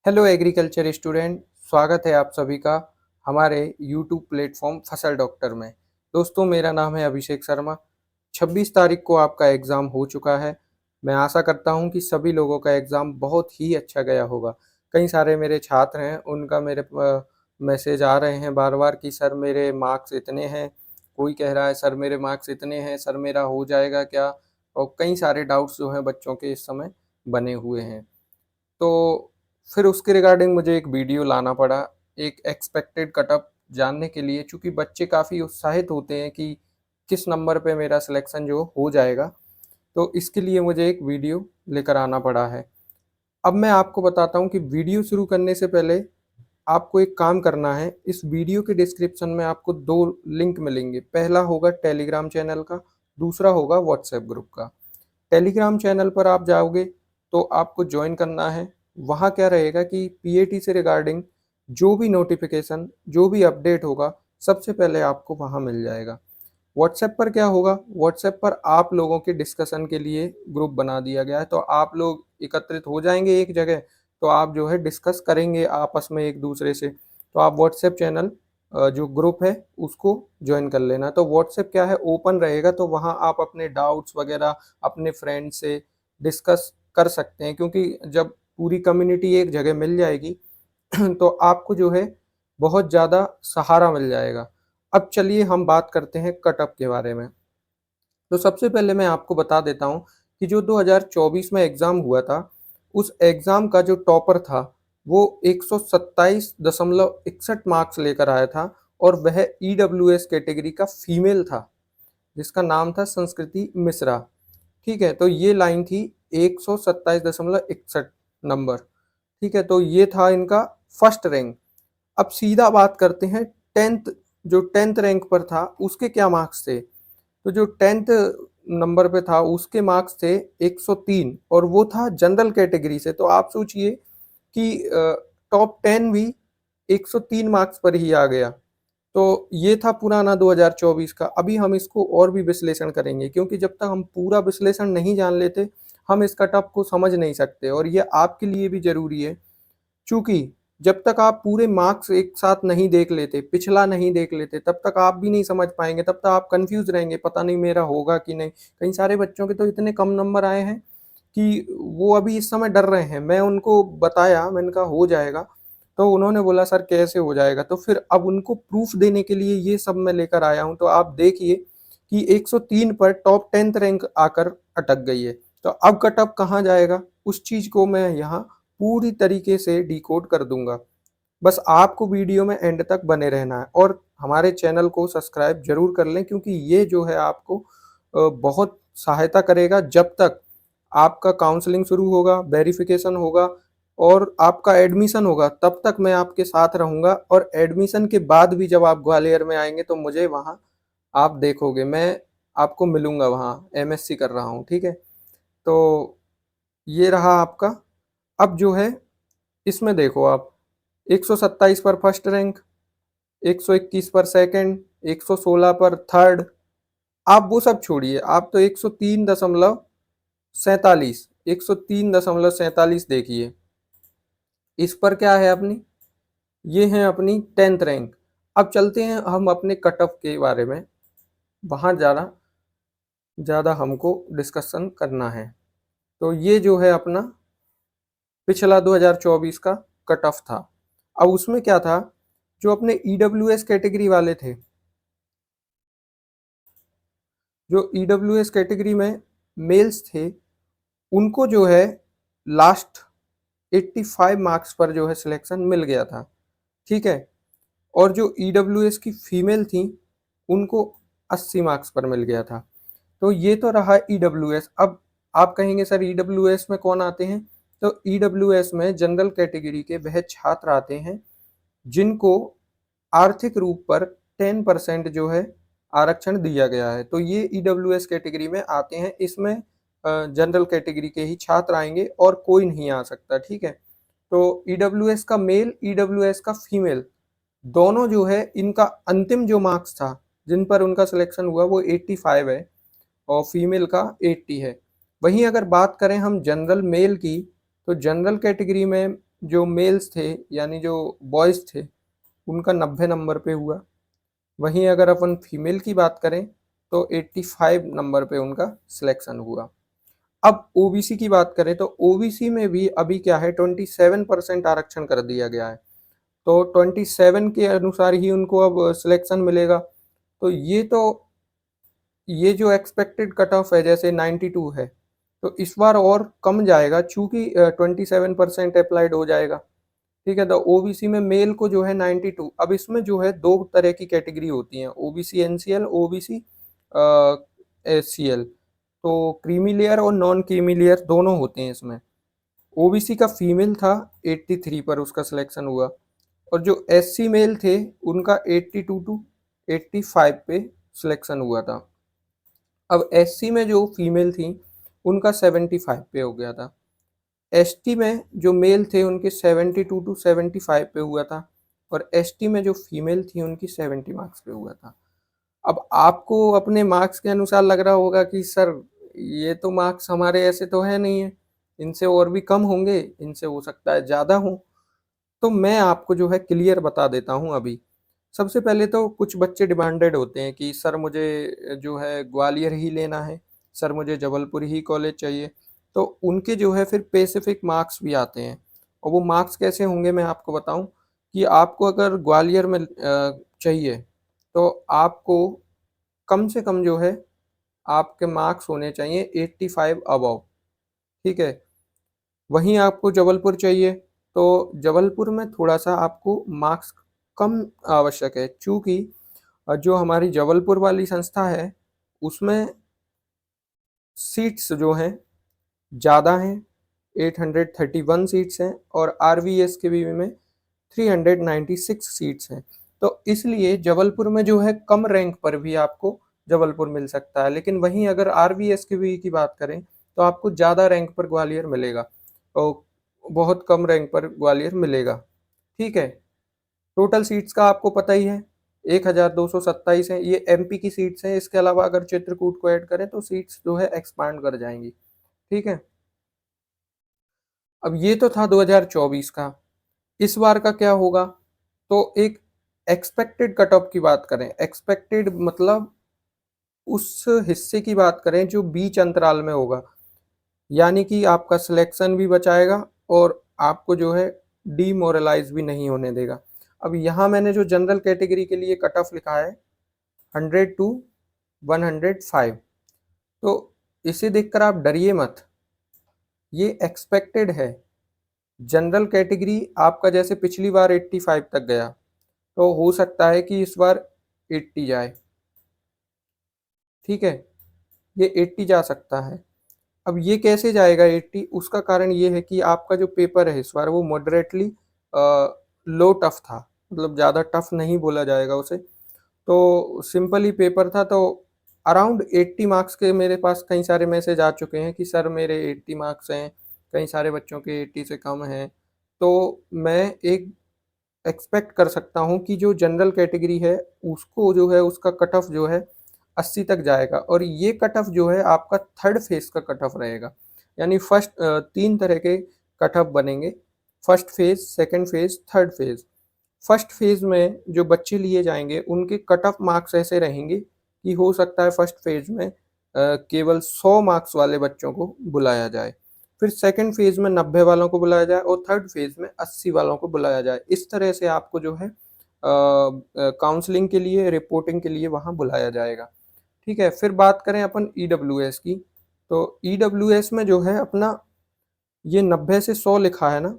Hello agriculture student, स्वागत है आप सभी का हमारे यूट्यूब प्लेटफॉर्म फसल डॉक्टर में। दोस्तों, मेरा नाम है अभिषेक शर्मा। 26 तारीख को आपका एग्ज़ाम हो चुका है। मैं आशा करता हूं कि सभी लोगों का एग्ज़ाम बहुत ही अच्छा गया होगा। कई सारे मेरे छात्र हैं, उनका मेरे मैसेज आ रहे हैं बार बार कि सर मेरे मार्क्स इतने हैं, कोई कह रहा है सर मेरे मार्क्स इतने हैं, सर मेरा हो जाएगा क्या। और कई सारे डाउट्स जो हैं बच्चों के इस समय बने हुए हैं। तो फिर उसके रिगार्डिंग मुझे एक वीडियो लाना पड़ा, एक एक्सपेक्टेड कटऑफ जानने के लिए, चूँकि बच्चे काफ़ी उत्साहित होते हैं कि किस नंबर पे मेरा सिलेक्शन जो हो जाएगा, तो इसके लिए मुझे एक वीडियो लेकर आना पड़ा है। अब मैं आपको बताता हूँ कि वीडियो शुरू करने से पहले आपको एक काम करना है। इस वीडियो के डिस्क्रिप्शन में आपको 2 लिंक मिलेंगे। पहला होगा टेलीग्राम चैनल का, दूसरा होगा व्हाट्सएप ग्रुप का। टेलीग्राम चैनल पर आप जाओगे तो आपको ज्वाइन करना है। वहाँ क्या रहेगा कि पीएटी से रिगार्डिंग जो भी नोटिफिकेशन, जो भी अपडेट होगा, सबसे पहले आपको वहाँ मिल जाएगा। व्हाट्सएप पर क्या होगा, व्हाट्सएप पर आप लोगों के डिस्कशन के लिए ग्रुप बना दिया गया है, तो आप लोग एकत्रित हो जाएंगे एक जगह, तो आप जो है डिस्कस करेंगे आपस में एक दूसरे से। तो आप व्हाट्सएप चैनल जो ग्रुप है उसको ज्वाइन कर लेना। तो व्हाट्सएप क्या है, ओपन रहेगा, तो वहाँ आप अपने डाउट्स वगैरह अपने फ्रेंड से डिस्कस कर सकते हैं, क्योंकि जब पूरी कम्युनिटी एक जगह मिल जाएगी तो आपको जो है बहुत ज़्यादा सहारा मिल जाएगा। अब चलिए हम बात करते हैं कटऑफ के बारे में। तो सबसे पहले मैं आपको बता देता हूँ कि जो 2024 में एग्ज़ाम हुआ था, उस एग्ज़ाम का जो टॉपर था, वो 127.61 मार्क्स लेकर आया था, और वह ईडब्ल्यूएस कैटेगरी का फीमेल था, जिसका नाम था संस्कृति मिश्रा। ठीक है, तो ये लाइन थी 127.61 नंबर। ठीक है, तो ये था इनका फर्स्ट रैंक। अब सीधा बात करते हैं टेंथ, जो टेंथ रैंक पर था उसके क्या मार्क्स थे। तो जो टेंथ नंबर पे था उसके मार्क्स थे 103, और वो था जनरल कैटेगरी से। तो आप सोचिए कि टॉप 10 भी 103 मार्क्स पर ही आ गया। तो ये था पुराना 2024 का। अभी हम इसको और भी विश्लेषण करेंगे, क्योंकि जब तक हम पूरा विश्लेषण नहीं जान लेते, हम इस कटऑफ को समझ नहीं सकते, और ये आपके लिए भी ज़रूरी है। चूँकि जब तक आप पूरे मार्क्स एक साथ नहीं देख लेते, पिछला नहीं देख लेते, तब तक आप भी नहीं समझ पाएँगे, तब तक आप कन्फ्यूज़ रहेंगे, पता नहीं मेरा होगा कि नहीं। कई सारे बच्चों के तो इतने कम नंबर आए हैं कि वो अभी इस समय डर रहे हैं। मैं उनको बताया, मैंने कहा हो जाएगा, तो उन्होंने बोला सर कैसे हो जाएगा? तो फिर अब उनको प्रूफ़ देने के लिए ये सब मैं लेकर आया हूँ। तो आप देखिए कि 103 पर टॉप 10th रैंक आकर अटक गई है। तो अब कटऑफ कहाँ जाएगा? उस चीज़ को मैं यहाँ पूरी तरीके से डिकोड कर दूँगा। बस आपको वीडियो में एंड तक बने रहना है, और हमारे चैनल को सब्सक्राइब ज़रूर कर लें, क्योंकि ये जो है आपको बहुत सहायता करेगा। जब तक आपका काउंसलिंग शुरू होगा, वेरिफ़िकेशन होगा और आपका एडमिशन होगा, तब तक मैं आपके साथ रहूँगा, और एडमिशन के बाद भी जब आप ग्वालियर में आएँगे तो मुझे वहाँ आप देखोगे, मैं आपको मिलूँगा वहाँ, एमएससी कर रहा हूँ, ठीक है? तो ये रहा आपका। अब जो है इसमें देखो आप, 127 पर फर्स्ट रैंक, 121 पर सेकंड, 116 पर थर्ड। आप वो सब छोड़िए, आप तो 103.47 देखिए। इस पर क्या है अपनी, ये है अपनी 10th रैंक। अब चलते हैं हम अपने कट ऑफ के बारे में, वहाँ ज़्यादा हमको डिस्कशन करना है। तो ये जो है अपना पिछला 2024 का कट ऑफ था। अब उसमें क्या था, जो अपने ईडब्ल्यूएस कैटेगरी वाले थे, जो ईडब्ल्यूएस कैटेगरी में मेल्स थे, उनको जो है लास्ट 85 मार्क्स पर जो है सिलेक्शन मिल गया था। ठीक है, और जो ईडब्ल्यूएस की फीमेल थी, उनको 80 मार्क्स पर मिल गया था। तो ये तो रहा ईडब्ल्यूएस। अब आप कहेंगे सर ईडब्ल्यूएस में कौन आते हैं? तो ईडब्ल्यूएस में जनरल कैटेगरी के वह छात्र आते हैं जिनको आर्थिक रूप पर 10% जो है आरक्षण दिया गया है। तो ये ईडब्ल्यूएस कैटेगरी में आते हैं। इसमें जनरल कैटेगरी के ही छात्र आएंगे और कोई नहीं आ सकता। ठीक है, तो ईडब्ल्यूएस का मेल, ईडब्ल्यूएस का फीमेल, दोनों जो है इनका अंतिम जो मार्क्स था जिन पर उनका सिलेक्शन हुआ वो 85 है, और फीमेल का 80 है। वहीं अगर बात करें हम जनरल मेल की, तो जनरल कैटेगरी में जो मेल्स थे यानी जो बॉयज़ थे उनका 90 नंबर पे हुआ। वहीं अगर अपन फीमेल की बात करें तो 85 नंबर पे उनका सिलेक्शन हुआ। अब ओबीसी की बात करें तो ओबीसी में भी अभी क्या है 27% आरक्षण कर दिया गया है। तो 27 के अनुसार ही उनको अब सिलेक्शन मिलेगा। तो ये जो एक्सपेक्टेड कट ऑफ है जैसे 92 है, तो इस बार और कम जाएगा चूँकि 27% अप्लाइड हो जाएगा। ठीक है, तो ओबीसी में मेल को जो है 92। अब इसमें जो है 2 तरह की कैटेगरी होती हैं, ओबीसी एनसीएल, ओबीसी एससीएल। तो क्रीमी लेयर और नॉन क्रीमी लेयर दोनों होते हैं इसमें। ओबीसी का फीमेल था 83 पर उसका सिलेक्शन हुआ और जो एससी मेल थे उनका 82 टू 85 पे सिलेक्शन हुआ था। अब एससी में जो फीमेल थी उनका 75 पे हो गया था। एसटी में जो मेल थे उनके 72 टू 75 पे हुआ था और एसटी में जो फीमेल थी उनकी 70 मार्क्स पे हुआ था। अब आपको अपने मार्क्स के अनुसार लग रहा होगा कि सर ये तो मार्क्स हमारे ऐसे तो है नहीं है, इनसे और भी कम होंगे, इनसे हो सकता है ज़्यादा हों। तो मैं आपको जो है क्लियर बता देता हूँ अभी। सबसे पहले तो कुछ बच्चे डिमांडेड होते हैं कि सर मुझे जो है ग्वालियर ही लेना है, सर मुझे जबलपुर ही कॉलेज चाहिए। तो उनके जो है फिर स्पेसिफिक मार्क्स भी आते हैं और वो मार्क्स कैसे होंगे मैं आपको बताऊँ कि आपको अगर ग्वालियर में चाहिए तो आपको कम से कम जो है आपके मार्क्स होने चाहिए 85 अबव। ठीक है, वहीं आपको जबलपुर चाहिए तो जबलपुर में थोड़ा-सा आपको मार्क्स कम आवश्यक है चूँकि जो हमारी जबलपुर वाली संस्था है उसमें सीट्स जो हैं ज़्यादा हैं, 831 सीट्स हैं और आरवीएसकेवी में 396 सीट्स हैं। तो इसलिए जबलपुर में जो है कम रैंक पर भी आपको जबलपुर मिल सकता है, लेकिन वहीं अगर आरवीएसकेवी की बात करें तो आपको ज़्यादा रैंक पर ग्वालियर मिलेगा और बहुत कम रैंक पर ग्वालियर मिलेगा। ठीक है, टोटल सीट्स का आपको पता ही है 1227 है, ये एमपी की सीट्स हैं। इसके अलावा अगर चित्रकूट को ऐड करें तो सीट्स जो है एक्सपांड कर जाएंगी। ठीक है, अब ये तो था 2024 का। इस बार का क्या होगा? तो एक एक्सपेक्टेड कट ऑफ की बात करें, एक्सपेक्टेड मतलब उस हिस्से की बात करें जो बीच अंतराल में होगा, यानी कि आपका सिलेक्शन भी बचाएगा और आपको जो है डीमोरलाइज भी नहीं होने देगा। अब यहाँ मैंने जो जनरल कैटेगरी के लिए कट ऑफ लिखा है 100 टू 105, तो इसे देखकर आप डरिए मत, ये एक्सपेक्टेड है। जनरल कैटेगरी आपका जैसे पिछली बार 85 तक गया, तो हो सकता है कि इस बार 80 जाए। ठीक है, ये 80 जा सकता है। अब ये कैसे जाएगा 80? उसका कारण ये है कि आपका जो पेपर है इस बार वो मॉडरेटली लो टफ था, मतलब ज़्यादा टफ नहीं बोला जाएगा उसे। तो सिंपल ही पेपर था, तो अराउंड 80 मार्क्स के मेरे पास कई सारे मैसेज आ चुके हैं कि सर मेरे 80 मार्क्स हैं, कई सारे बच्चों के 80 से कम हैं। तो मैं एक एक्सपेक्ट कर सकता हूँ कि जो जनरल कैटेगरी है उसको जो है उसका कट ऑफ जो है 80 तक जाएगा और ये कट ऑफ जो है आपका थर्ड फेज का कट ऑफ रहेगा। यानी फर्स्ट 3 तरह के कट ऑफ बनेंगे, first phase, second phase, third phase. First phase में जो बच्चे लिए जाएंगे उनके कट ऑफ मार्क्स ऐसे रहेंगे कि हो सकता है फर्स्ट फेज में केवल 100 मार्क्स वाले बच्चों को बुलाया जाए, फिर सेकंड फेज में 90 वालों को बुलाया जाए और थर्ड फेज में 80 वालों को बुलाया जाए। इस तरह से आपको जो है काउंसलिंग के लिए, रिपोर्टिंग के लिए वहाँ बुलाया जाएगा। ठीक है, फिर बात करें अपन ईडब्ल्यूएस की, तो ईडब्ल्यूएस में जो है अपना ये 90 से 100 लिखा है ना,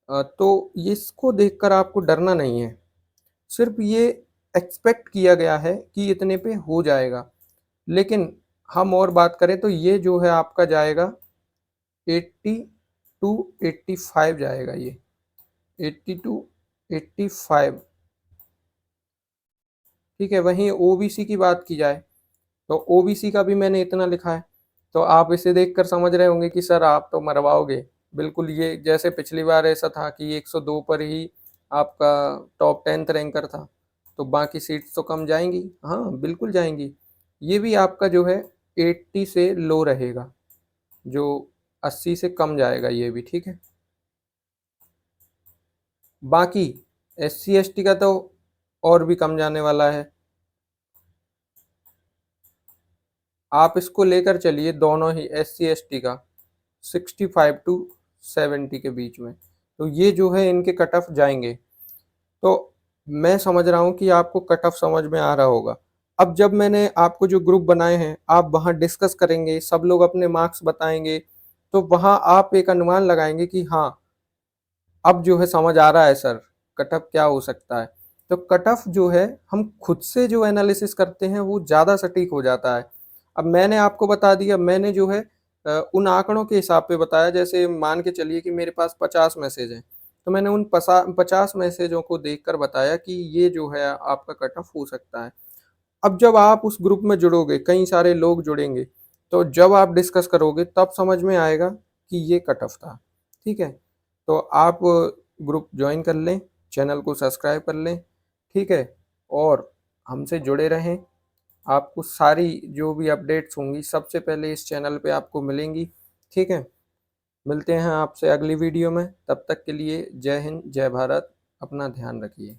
तो ये इसको देखकर आपको डरना नहीं है। सिर्फ ये एक्सपेक्ट किया गया है कि इतने पे हो जाएगा, लेकिन हम और बात करें तो ये जो है आपका जाएगा 80 टू 85 जाएगा ये, 80 टू 85। ठीक है, वहीं ओबीसी की बात की जाए तो ओबीसी का भी मैंने इतना लिखा है। तो आप इसे देखकर समझ रहे होंगे कि सर आप तो मरवाओगे। बिल्कुल, ये जैसे पिछली बार ऐसा था कि 102 पर ही आपका टॉप 10th रैंकर था, तो बाकी सीट्स तो कम जाएँगी। हाँ, बिल्कुल जाएँगी। ये भी आपका जो है 80 से लो रहेगा, जो 80 से कम जाएगा ये भी, ठीक है? बाकी SC/ST का तो और भी कम जाने वाला है। आप इसको लेकर चलिए दोनों ही SC/ST का 65 टू 70 के बीच में, तो ये जो है इनके कट ऑफ जाएंगे। तो मैं समझ रहा हूँ कि आपको कट ऑफ समझ में आ रहा होगा। अब जब मैंने आपको जो ग्रुप बनाए हैं, आप वहाँ डिस्कस करेंगे, सब लोग अपने मार्क्स बताएंगे, तो वहाँ आप एक अनुमान लगाएंगे कि हाँ अब जो है समझ आ रहा है सर कट ऑफ क्या हो सकता है। तो कट ऑफ जो है हम खुद से जो एनालिसिस करते हैं वो ज़्यादा सटीक हो जाता है। अब मैंने आपको बता दिया, मैंने जो है उन आंकड़ों के हिसाब पे बताया, जैसे मान के चलिए कि मेरे पास 50 मैसेज हैं, तो मैंने उन 50 मैसेजों को देखकर बताया कि ये जो है आपका कट ऑफ हो सकता है। अब जब आप उस ग्रुप में जुड़ोगे, कई सारे लोग जुड़ेंगे, तो जब आप डिस्कस करोगे तब समझ में आएगा कि ये कट ऑफ था। ठीक है? तो आप ग्रुप ज्वाइन कर लें, चैनल को सब्सक्राइब कर लें, ठीक है? और हमसे जुड़े रहें। आपको सारी जो भी अपडेट्स होंगी सबसे पहले इस चैनल पे आपको मिलेंगी, ठीक है? मिलते हैं आपसे अगली वीडियो में, तब तक के लिए जय हिंद, जय भारत, अपना ध्यान रखिए।